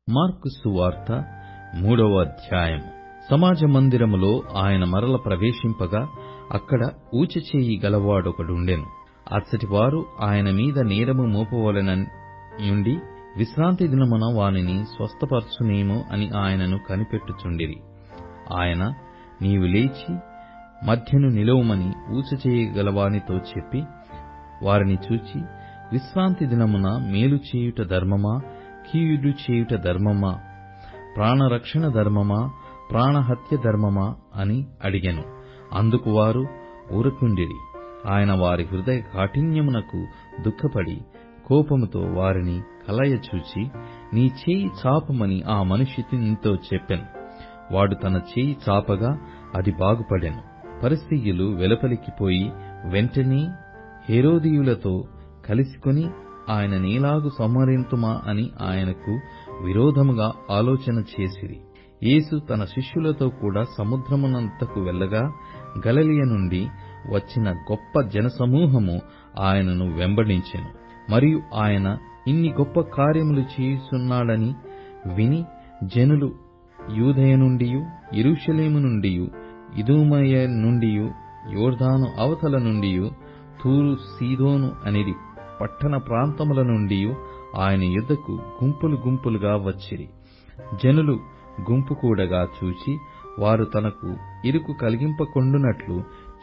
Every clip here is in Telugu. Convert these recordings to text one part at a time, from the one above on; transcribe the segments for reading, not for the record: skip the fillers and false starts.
మార్కు సువార్త 3వ అధ్యాయం. సమాజ మందిరములో ఆయన మరల ప్రవేశింపగా అక్కడ ఊచచేయి గలవాడొకడుండెను. అచ్చటివారు ఆయన మీద నేరము మోపవలెనయుండి విశ్రాంతి దినమున వానిని స్వస్థపరచునేమో అని ఆయనను కనిపెట్టుచుండిరి. ఆయన, నీవు లేచి మధ్యను నిలువమని ఊచచేయి గలవానితో చెప్పి వారిని చూచి, విశ్రాంతి దినమున మేలు చేయుట ధర్మమా, కీడు చేయుట ధర్మమా, ప్రాణరక్షణ ధర్మమా, ప్రాణహత్య ధర్మమా అని అడిగెను. అందుకు వారు ఊరకుండిరి. ఆయన వారి హృదయ కాఠిన్యమునకు దుఃఖపడి కోపముతో వారిని కలయచూచి, నీ చేయి చాపమని ఆ మనుష్యునితో చెప్పెను. వాడు తన చేయి చాపగా అది బాగుపడెను. పరిసయ్యులు వెలుపలికి పోయి వెంటనే హేరోదీయులతో కలిసికొని ఆయన నేలాగు సంహరింతుమా అని ఆయనకు విరోధముగా ఆలోచన చేసిరి. యేసు తన శిష్యులతో కూడా సముద్రమునంతకు వెళ్ళగా గలిలయ నుండి వచ్చిన గొప్ప జనసమూహము ఆయనను వెంబడించెను. మరియు ఆయన ఇన్ని గొప్ప కార్యములు చేయుచున్నాడని విని జనులు యూదయ నుండియు, యెరూషలేము నుండియు, ఇదూమయ నుండియు, యోర్దాను అవతల నుండియు, తూరు సీదోను అనేది పట్టణ ప్రాంతముల నుండి ఆయన యుద్ధకు గుంపులు గుంపులుగా వచ్చిరి. జనులు గుంపు కూడగా చూచి వారు తనకు ఇరుకు కలిగింపకుండునట్లు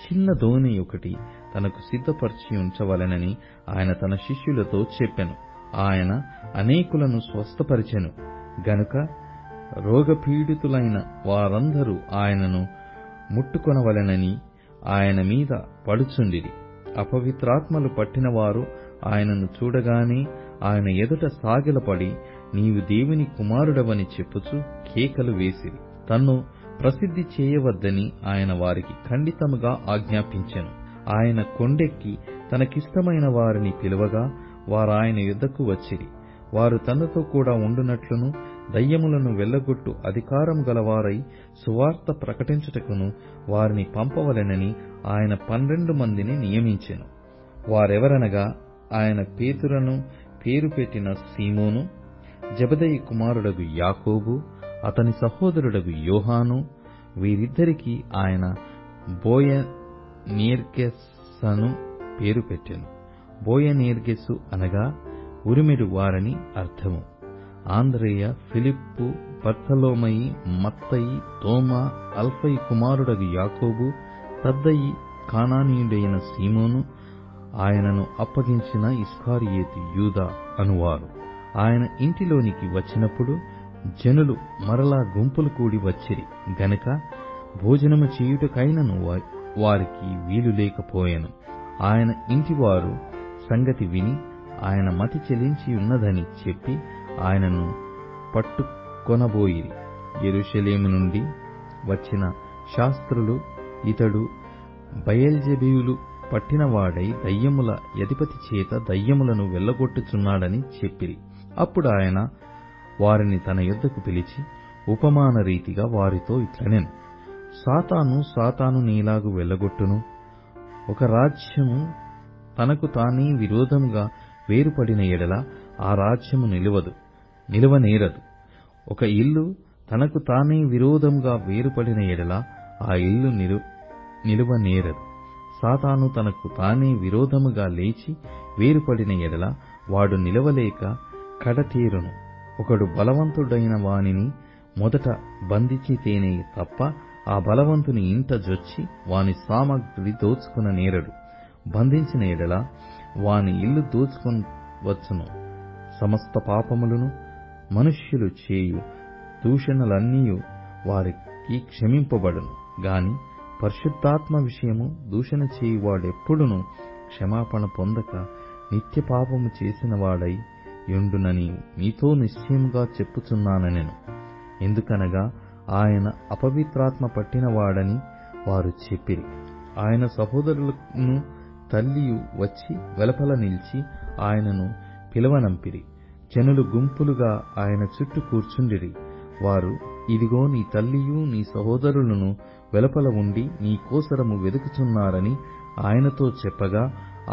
చిన్న దోణి ఒకటి తనకు సిద్ధపరిచి ఉంచవలెనని ఆయన తన శిష్యులతో చెప్పెను. ఆయన అనేకులను స్వస్థపరిచెను గనుక రోగపీడితులైన వారందరూ ఆయనను ముట్టుకొనవలెనని ఆయన మీద పడుచుండిరి. అపవిత్రాత్మలు పట్టినవారు ఆయనను చూడగానే ఆయన ఎదుట సాగిలపడి, నీవు దేవుని కుమారుడవని చెప్పుచు కేకలు వేసిరి. తన్ను ప్రసిద్ధి చేయవద్దని ఆయన వారికి ఖండితముగా ఆజ్ఞాపించెను. ఆయన కొండెక్కి తనకిష్టమైన వారిని పిలువగా వారాయన యుద్ధకు వచ్చిరి. వారు తనతో కూడా ఉండునట్లును దయ్యములను వెళ్ళగొట్టు అధికారం గలవారై సువార్త ప్రకటించుటకును వారిని పంపవలెనని ఆయన 12 మందిని నియమించెను. వారెవరనగా ఆయన పేతురను పేరు పెట్టిన సీమోను, జెబెదయి కుమారుడగు యాకోబు, అతని సహోదరుడగు యోహాను, వీరిద్దరికి ఆయన బోయనేర్గెస్సను పేరు పెట్టెను. బోయనేర్గెస్సు అనగా ఉరిమెడు వారని అర్థము. ఆంద్రేయ, ఫిలిప్పు, బర్తలోమయి, మత్తయి, తోమా, అల్ఫయి కుమారుడగు యాకోబు, తద్దయి, కానానీయుడైన సీమోను, ఆయనను అప్పగించిన ఇస్కారియోతు యూదా అనువారు. ఆయన ఇంటిలోనికి వచ్చినప్పుడు జనులు మరలా గుంపులు కూడి వచ్చిరి గనుక భోజనము చేయుటకైనను వారికి వీలు లేకపోయెను. ఆయన ఇంటివారు సంగతి విని ఆయన మతి చెలించి ఉన్నదని చెప్పి ఆయనను పట్టుకొనబోయిరి. యెరూషలేము నుండి వచ్చిన శాస్త్రులు, ఇతడు బయల్జెబూలు పట్టినవాడై దయ్యముల అధిపతి చేత దయ్యములను వెళ్ళగొట్టుచున్నాడని చెప్పిరి. అప్పుడు ఆయన వారిని తన యొద్దకు పిలిచి ఉపమాన రీతిగా వారితో ఇట్లనెను. సాతాను నీలాగు వెళ్ళగొట్టును. ఒక రాజ్యము తనకు తానే విరోధముగా వేరుపడిన ఎడల ఆ రాజ్యము నిలువనేరదు. ఒక ఇల్లు తనకు తానే విరోధముగా వేరుపడిన ఎడల ఆ ఇల్లు నిలువనేరదు. సాతాను తనకు తానే విరోధముగా లేచి వేరుపడిన ఎడల వాడు నిలవలేక కడతేరును. ఒకడు బలవంతుడైన వానిని మొదట బంధించితేనే తప్ప ఆ బలవంతుని ఇంట జొచ్చి వాని సామగ్రి దోచుకున నేరడు. బంధించిన ఎడల వాని ఇల్లు దోచుకొనవచ్చును. సమస్త పాపములను మనుష్యులు చేయు దూషణలన్నీయు వారికి క్షమింపబడును గాని పరిశుద్ధాత్మ విషయము దూషణ చేయువాడెప్పుడును క్షమాపణ పొందక నిత్య పాపము చేసిన వాడై యుండునని మీతో నిశ్చయముగా చెప్పుచున్నానెను. ఎందుకనగా ఆయన అపవిత్రాత్మ పట్టినవాడని వారు చెప్పిరి. ఆయన సహోదరులను తల్లియు వచ్చి వెలుపల నిలిచి ఆయనను పిలవనంపిరి. జనులు గుంపులుగా ఆయన చుట్టూ కూర్చుండిరి. వారు, ఇదిగో నీ తల్లియు నీ సహోదరులను వెలుపల ఉండి నీ కోసరము వెదుకుచున్నారని ఆయనతో చెప్పగా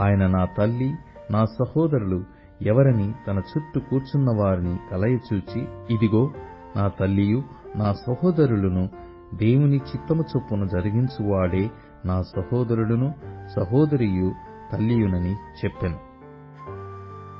ఆయన, నా తల్లి, నా సహోదరులు ఎవరని తన చుట్టూ కూర్చున్న వారిని కలయచూచి, ఇదిగో నా తల్లియు నా సహోదరులను, దేవుని చిత్తము చొప్పున జరిగించువాడే నా సహోదరుడును సహోదరియు తల్లియునని చెప్పెను.